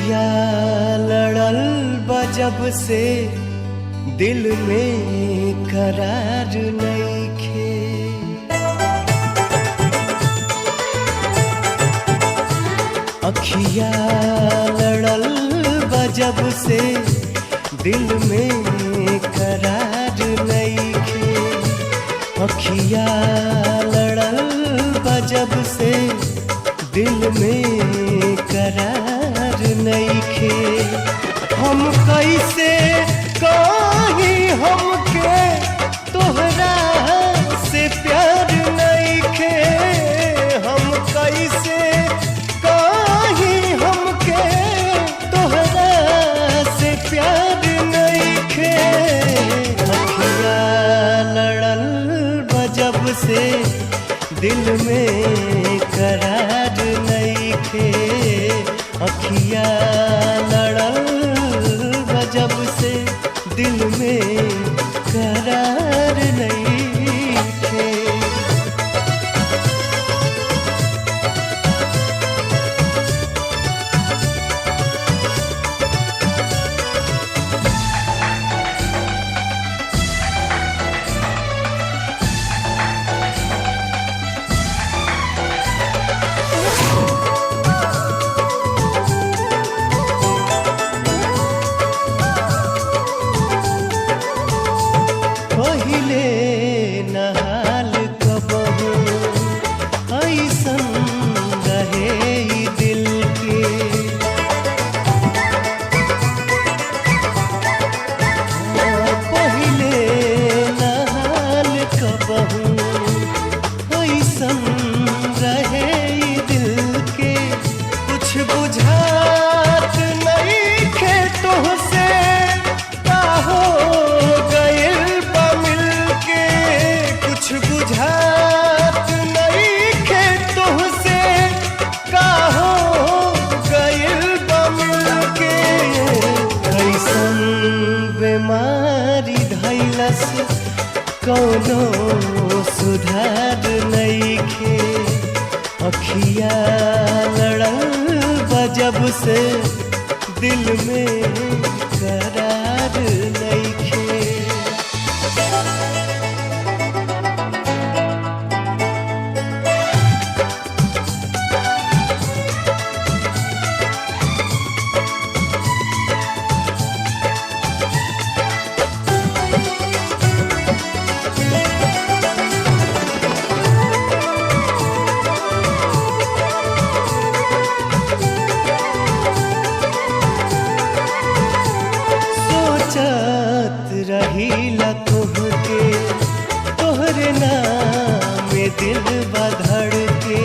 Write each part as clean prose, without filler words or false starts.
अखिया लड़ल बा जब से दिल में करार नइखे। अखिया लड़ल बा जब से दिल में करार नइखे। अखिया लड़ल बा जब से दिल में करार नइखे। हम कैसे कहीं हमके तोहरा से प्यार नइखे। हम कैसे कहीं हमके तोहरा से प्यार नइखे। अखिया लड़ल बा जब से दिल में करार नइखे। अखिया लड़ल बा जब से दिल में करार नइखे। पहिले नहाल कबहू ऐसन रहे ई दिल के। पहिले नहाल कबहू ऐसन रहे ई दिल के। कुछ बुझात नइखे तोहसे का हो गइल बा मिलके। कुछ बुझात नइखे तोहसे का हो गइल बा मिलके। कैसन बीमारी धइलस कौनो सुधार नइखे। अखिया लड़ल बा जब से दिल में करार नइखे। सोचत रहीला तोहके तोहरे नाम में दिल बा धड़के।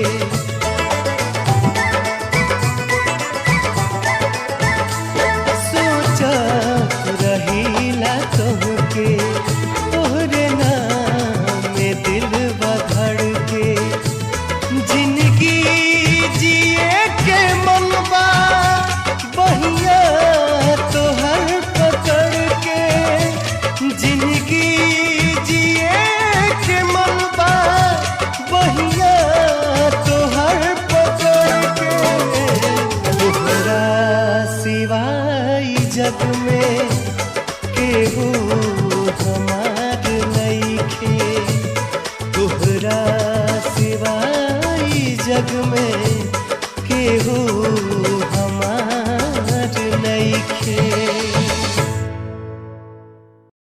सोचत रहीला तोहके तोहरे नाम में दिल बा धड़के। जिंदगी जिए के मन बा बहिया तोहर पकड़ के। जिंदगी जिए के मन बा बहिया तोहर पकड़ के। तोहरा सिवाय जग में केहू हमार नइखे। तोहरा सिवाय जग में केहू हमार नइखे।